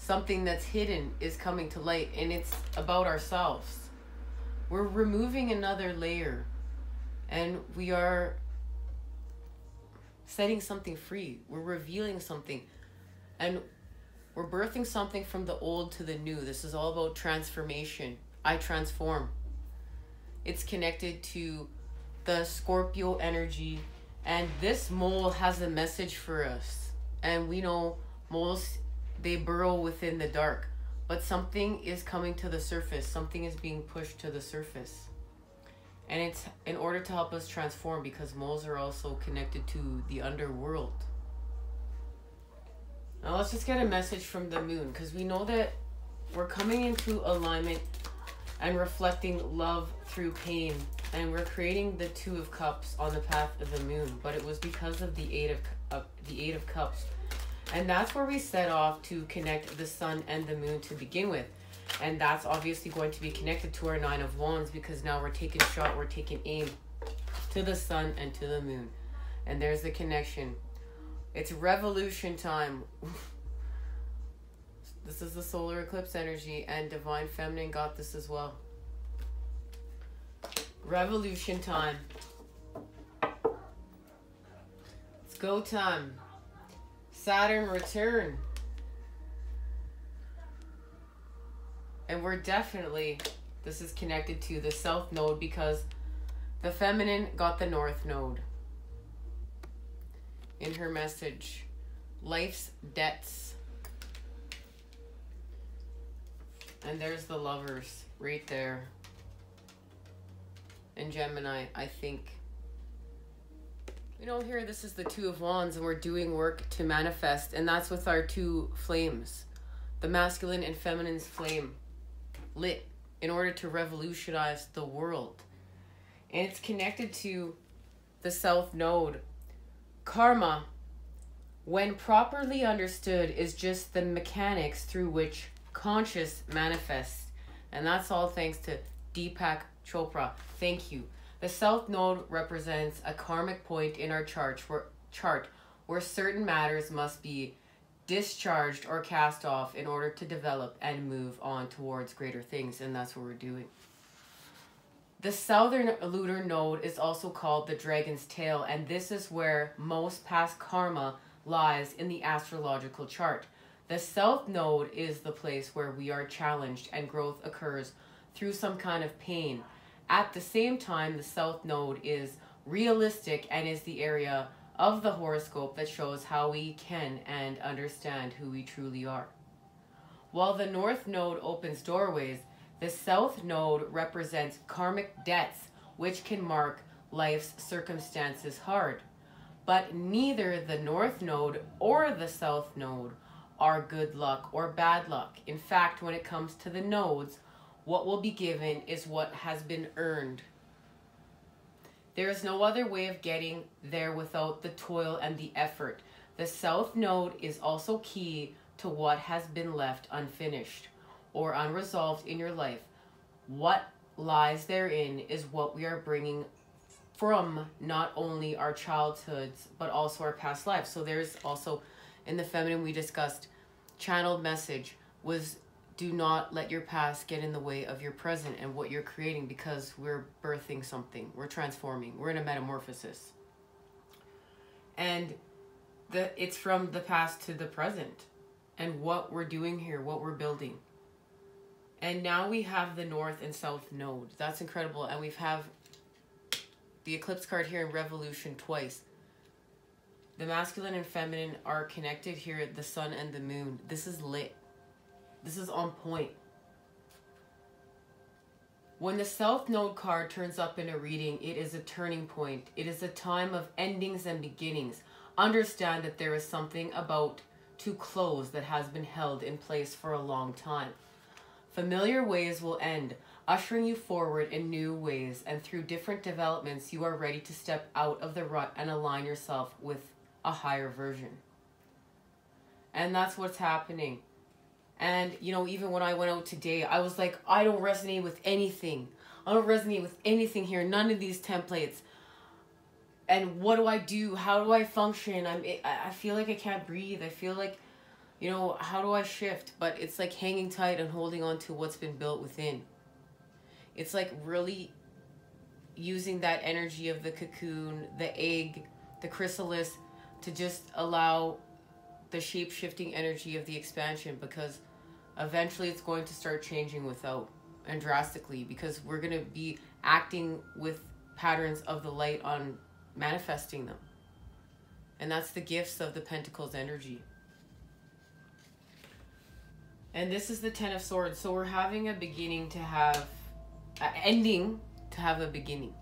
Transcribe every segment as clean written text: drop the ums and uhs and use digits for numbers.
something that's hidden is coming to light, and it's about ourselves. We're removing another layer, and we are setting something free. We're revealing something, and we're birthing something from the old to the new. This is all about transformation. I transform. It's connected to the Scorpio energy, and this mole has a message for us. And we know moles, they burrow within the dark, but something is coming to the surface. Something is being pushed to the surface. And it's in order to help us transform, because moles are also connected to the underworld. Now let's just get a message from the moon, because we know that we're coming into alignment and reflecting love through pain. And we're creating the Two of Cups on the path of the moon, but it was because of the Eight of Cups. And that's where we set off to connect the sun and the moon to begin with. And that's obviously going to be connected to our Nine of Wands, because now we're taking shot, we're taking aim to the sun and to the moon. And there's the connection. It's revolution time. This is the solar eclipse energy, and Divine Feminine got this as well. Revolution time. It's go time. Saturn return. And we're definitely, this is connected to the South Node, because the feminine got the North Node in her message. Life's debts. And there's the Lovers right there. And Gemini, I think. You know, here this is the Two of Wands, and we're doing work to manifest, and that's with our two flames. The masculine and feminine's flame lit in order to revolutionize the world. And it's connected to the South Node. Karma, when properly understood, is just the mechanics through which conscious manifests. And that's all thanks to Deepak Chopra. Thank you. The South Node represents a karmic point in our chart where certain matters must be discharged or cast off in order to develop and move on towards greater things, and that's what we're doing. The Southern Lunar Node is also called the Dragon's Tail, and this is where most past karma lies in the astrological chart. The South Node is the place where we are challenged and growth occurs through some kind of pain. At the same time, the South Node is realistic and is the area of the horoscope that shows how we can and understand who we truly are. While the North Node opens doorways, the South Node represents karmic debts, which can mark life's circumstances hard. But neither the North Node or the South Node are good luck or bad luck. In fact, when it comes to the nodes, what will be given is what has been earned. There is no other way of getting there without the toil and the effort. The South Node is also key to what has been left unfinished or unresolved in your life. What lies therein is what we are bringing from not only our childhoods, but also our past lives. So there's also, in the feminine we discussed, channeled message was, do not let your past get in the way of your present and what you're creating, because we're birthing something. We're transforming. We're in a metamorphosis. And it's from the past to the present. And what we're doing here, what we're building. And now we have the North and South Node. That's incredible. And we have the Eclipse card here in Revolution twice. The masculine and feminine are connected here, the sun and the moon. This is lit. This is on point. When the South Node card turns up in a reading, it is a turning point. It is a time of endings and beginnings. Understand that there is something about to close that has been held in place for a long time. Familiar ways will end, ushering you forward in new ways, and through different developments, you are ready to step out of the rut and align yourself with a higher version. And that's what's happening. And, you know, even when I went out today, I was like, I don't resonate with anything. I don't resonate with anything here. None of these templates. And what do I do? How do I function? I feel like I can't breathe. I feel like You know, how do I shift? But it's like hanging tight and holding on to what's been built within. It's like really using that energy of the cocoon, the egg, the chrysalis, to just allow the shape-shifting energy of the expansion, because eventually it's going to start changing without, and drastically, because we're going to be acting with patterns of the light on manifesting them. And that's the gifts of the Pentacles energy. And this is the Ten of Swords. So we're having a beginning to have, ending to have a beginning.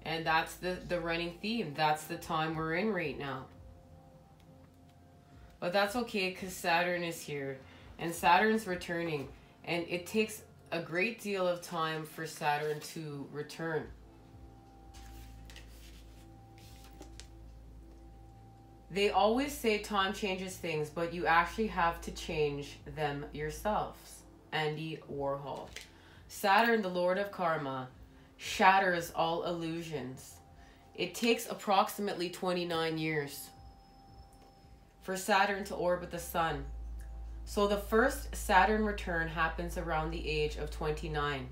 And that's the running theme. That's the time we're in right now. But that's okay, because Saturn is here. And Saturn's returning. And it takes a great deal of time for Saturn to return. They always say time changes things, but you actually have to change them yourselves. Andy Warhol. Saturn, the Lord of Karma, shatters all illusions. It takes approximately 29 years for Saturn to orbit the sun. So the first Saturn return happens around the age of 29.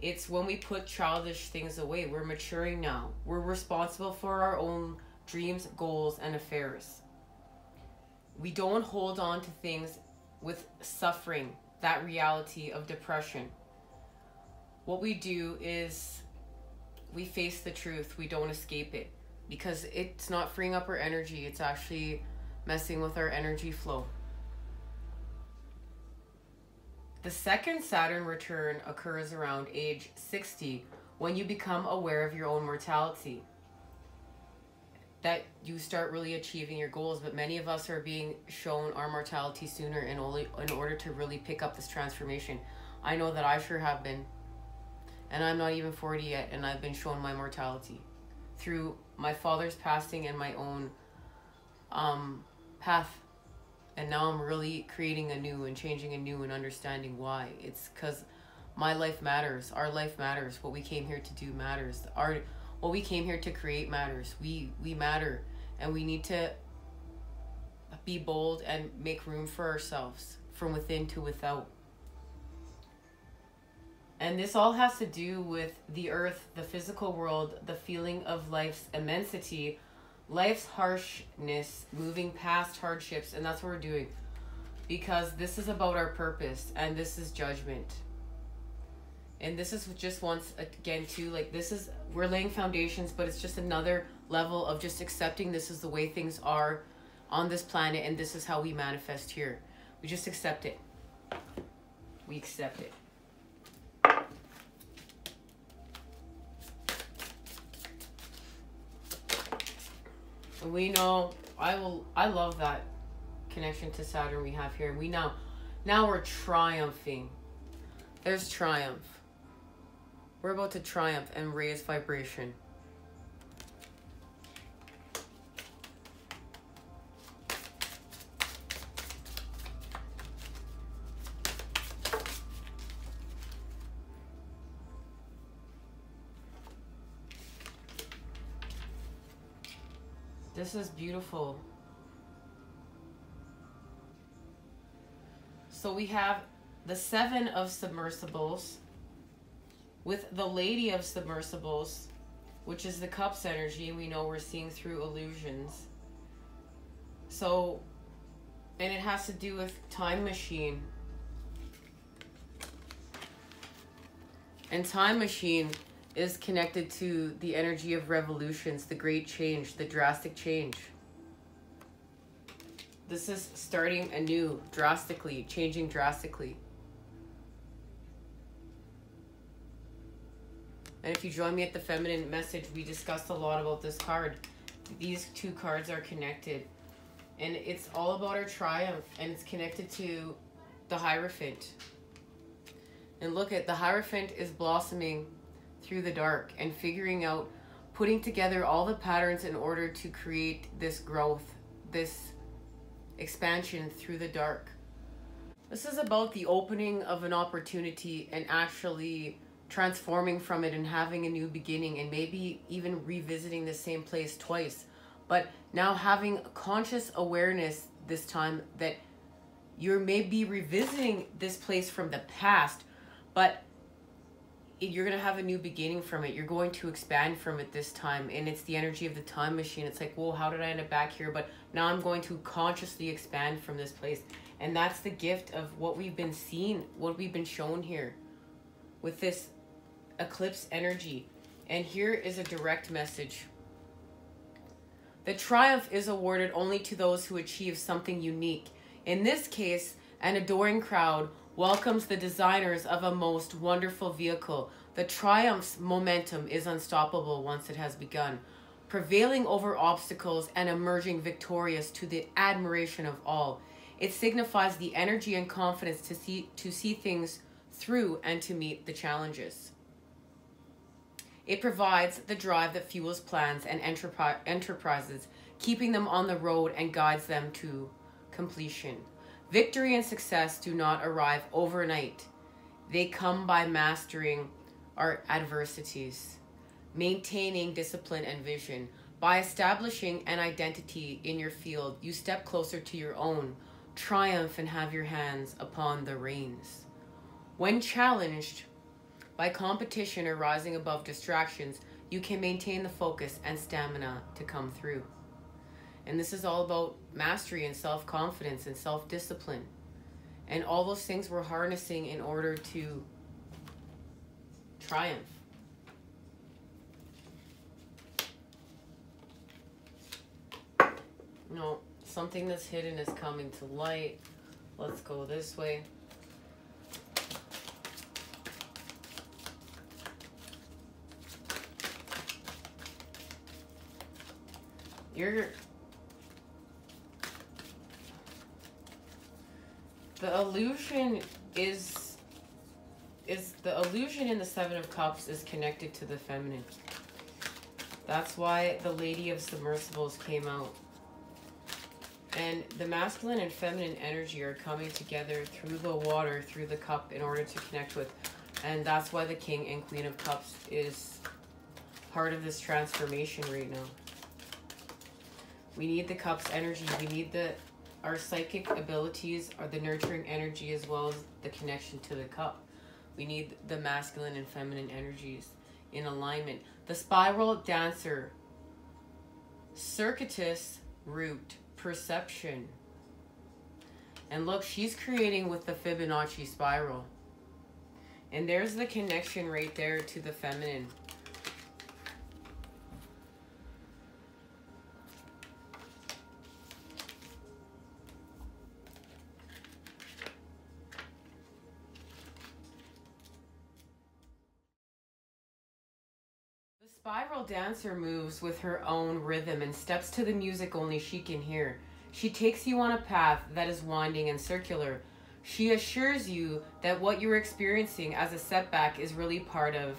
It's when we put childish things away. We're maturing now. We're responsible for our own dreams, goals, and affairs. We don't hold on to things with suffering, that reality of depression. What we do is we face the truth. We don't escape it, because it's not freeing up our energy. It's actually messing with our energy flow. The second Saturn return occurs around age 60, when you become aware of your own mortality. That you start really achieving your goals, but many of us are being shown our mortality sooner in order to really pick up this transformation. I know that I sure have been. And I'm not even 40 yet, and I've been shown my mortality through my father's passing and my own path. And now I'm really creating anew and changing anew and understanding why. It's because my life matters. Our life matters. What we came here to do matters. What we came here to create matters. We matter, and we need to be bold and make room for ourselves from within to without. And this all has to do with the earth, the physical world, the feeling of life's immensity, life's harshness, moving past hardships. And that's what we're doing, because this is about our purpose, and this is judgment. And this is just once again too, like, this is, we're laying foundations, but it's just another level of just accepting this is the way things are on this planet, and this is how we manifest here. We just accept it. We accept it. And we know, I love that connection to Saturn we have here. We now we're triumphing. There's triumph. We're about to triumph and raise vibration. This is beautiful. So we have the Seven of Submersibles with the Lady of Submersibles, which is the Cups energy. We know we're seeing through illusions. So, and it has to do with time machine. And time machine is connected to the energy of revolutions, the great change, the drastic change. This is starting anew, drastically, changing drastically. And if you join me at the Feminine Message, we discussed a lot about this card. These two cards are connected. And it's all about our triumph, and it's connected to the Hierophant. And look at the Hierophant is blossoming through the dark and figuring out, putting together all the patterns in order to create this growth, this expansion through the dark. This is about the opening of an opportunity and actually transforming from it and having a new beginning, and maybe even revisiting the same place twice, But now having conscious awareness this time that you're maybe revisiting this place from the past, but you're going to have a new beginning from it. You're going to expand from it this time. And it's the energy of the time machine. It's like, whoa, how did I end up back here? But now I'm going to consciously expand from this place. And that's the gift of what we've been seeing, what we've been shown here with this eclipse energy. And here is a direct message. The triumph is awarded only to those who achieve something unique. In this case, an adoring crowd welcomes the designers of a most wonderful vehicle. The triumph's momentum is unstoppable once it has begun, prevailing over obstacles and emerging victorious to the admiration of all. It signifies the energy and confidence to see things through and to meet the challenges. It provides the drive that fuels plans and enterprises, keeping them on the road and guides them to completion. Victory and success do not arrive overnight. They come by mastering our adversities, maintaining discipline and vision. By establishing an identity in your field, you step closer to your own triumph and have your hands upon the reins. When challenged by competition or rising above distractions, you can maintain the focus and stamina to come through. And this is all about mastery and self-confidence and self-discipline. And all those things we're harnessing in order to triumph. No, something that's hidden is coming to light. Let's go this way. The illusion is the illusion in the Seven of Cups is connected to the feminine. That's why the Lady of Submersibles came out. And the masculine and feminine energy are coming together through the water, through the cup, in order to connect with. And that's why the King and Queen of Cups is part of this transformation right now. We need the Cups energy. We need our psychic abilities, or the nurturing energy, as well as the connection to the cup. We need the masculine and feminine energies in alignment. The spiral dancer, circuitous root, perception. And look, she's creating with the Fibonacci spiral. And there's the connection right there to the feminine. Spiral dancer moves with her own rhythm and steps to the music only she can hear. She takes you on a path that is winding and circular. She assures you that what you're experiencing as a setback is really part of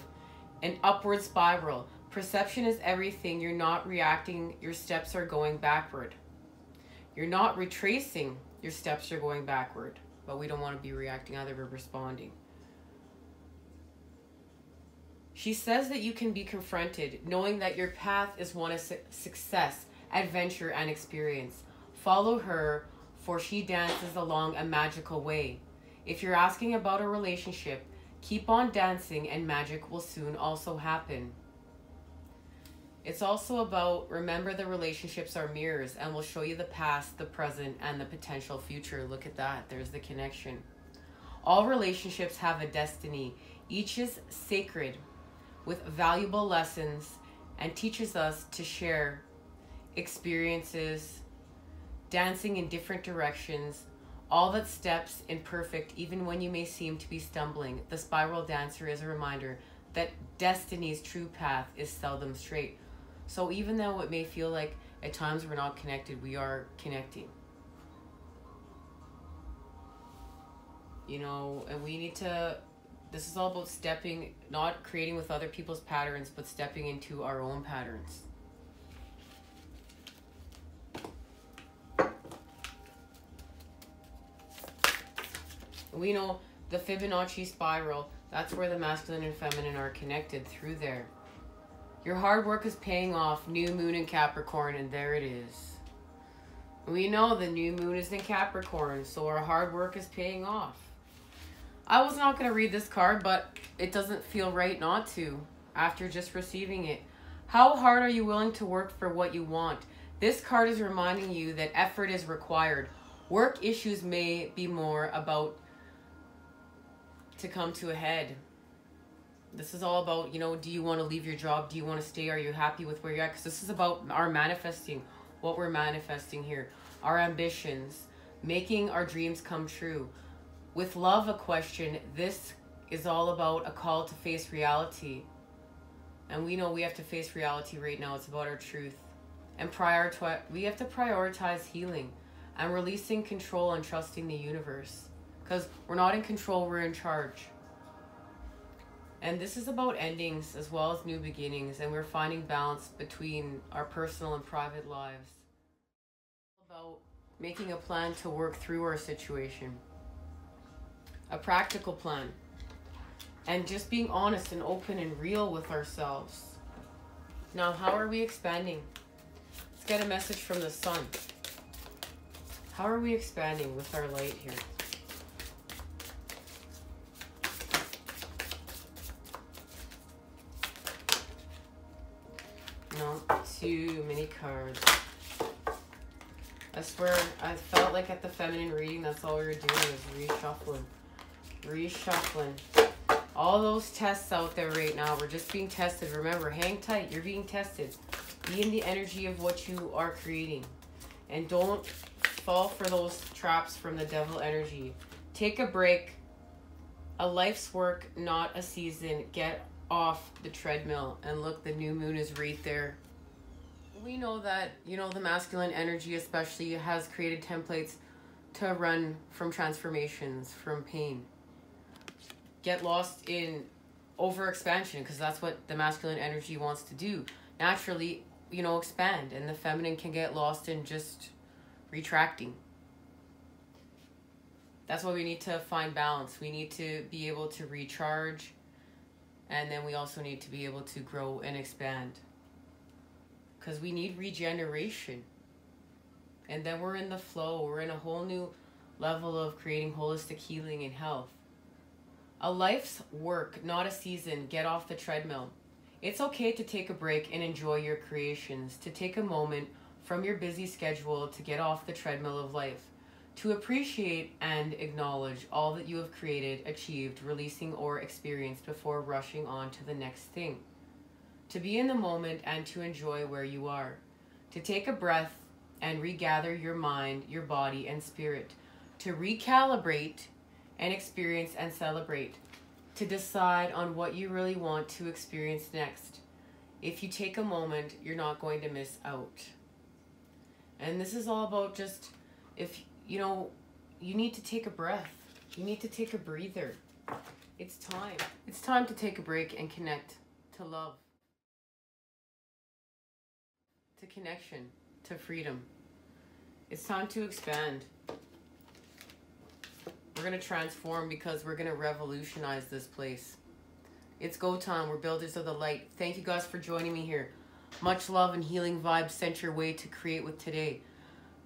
an upward spiral. Perception is everything. You're not reacting. Your steps are going backward. You're not retracing. Your steps are going backward. But we don't want to be reacting either. We're responding. She says that you can be confronted, knowing that your path is one of success, adventure, and experience. Follow her, for she dances along a magical way. If you're asking about a relationship, keep on dancing and magic will soon also happen. It's also about, remember, the relationships are mirrors and will show you the past, the present, and the potential future. Look at that. There's the connection. All relationships have a destiny. Each is sacred, with valuable lessons, and teaches us to share experiences, dancing in different directions, all that steps imperfect, even when you may seem to be stumbling. The spiral dancer is a reminder that destiny's true path is seldom straight. So even though it may feel like at times we're not connected, we are connecting. You know, and we need to, this is all about stepping, not creating with other people's patterns, but stepping into our own patterns. We know the Fibonacci spiral, that's where the masculine and feminine are connected through there. Your hard work is paying off. New moon in Capricorn, and there it is. We know the new moon is in Capricorn, so our hard work is paying off. I was not going to read this card, but it doesn't feel right not to after just receiving it. How hard are you willing to work for what you want? This card is reminding you that effort is required. Work issues may be more about to come to a head. This is all about, you know, do you want to leave your job? Do you want to stay? Are you happy with where you're at? Because this is about our manifesting, what we're manifesting here. Our ambitions, making our dreams come true. With love, a question, this is all about a call to face reality. And we know we have to face reality right now. It's about our truth. And we have to prioritize healing and releasing control and trusting the universe. Because we're not in control, we're in charge. And this is about endings as well as new beginnings. And we're finding balance between our personal and private lives. About making a plan to work through our situation. A practical plan. And just being honest and open and real with ourselves. Now, how are we expanding? Let's get a message from the sun. How are we expanding with our light here? No, too many cards. I swear, I felt like at the feminine reading, that's all we were doing was reshuffling. Reshuffling. All those tests out there right now, we're just being tested. Remember, hang tight. You're being tested. Be in the energy of what you are creating. And don't fall for those traps from the devil energy. Take a break. A life's work, not a season. Get off the treadmill. And look, the new moon is right there. We know that, you know, the masculine energy especially has created templates to run from transformations, from pain. Get lost in overexpansion, because that's what the masculine energy wants to do. Naturally, you know, expand, and the feminine can get lost in just retracting. That's why we need to find balance. We need to be able to recharge, and then we also need to be able to grow and expand, because we need regeneration. And then we're in the flow. We're in a whole new level of creating holistic healing and health. A life's work, not a season. Get off the treadmill. It's okay to take a break and enjoy your creations, to take a moment from your busy schedule to get off the treadmill of life, to appreciate and acknowledge all that you have created, achieved, releasing, or experienced before rushing on to the next thing. To be in the moment and to enjoy where you are. To take a breath and regather your mind, your body, and spirit. To recalibrate and experience and celebrate. To decide on what you really want to experience next. If you take a moment, you're not going to miss out. And this is all about just, if, you know, you need to take a breath. You need to take a breather. It's time. It's time to take a break and connect to love. To connection. To freedom. It's time to expand. We're going to transform, because we're going to revolutionize this place. It's go time. We're builders of the light. Thank you guys for joining me here. Much love and healing vibes sent your way to create with today.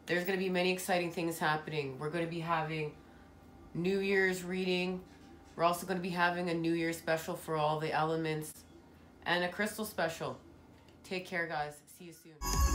There's going to be many exciting things happening. We're going to be having New Year's reading. We're also going to be having a New Year's special for all the elements. And a crystal special. Take care, guys. See you soon.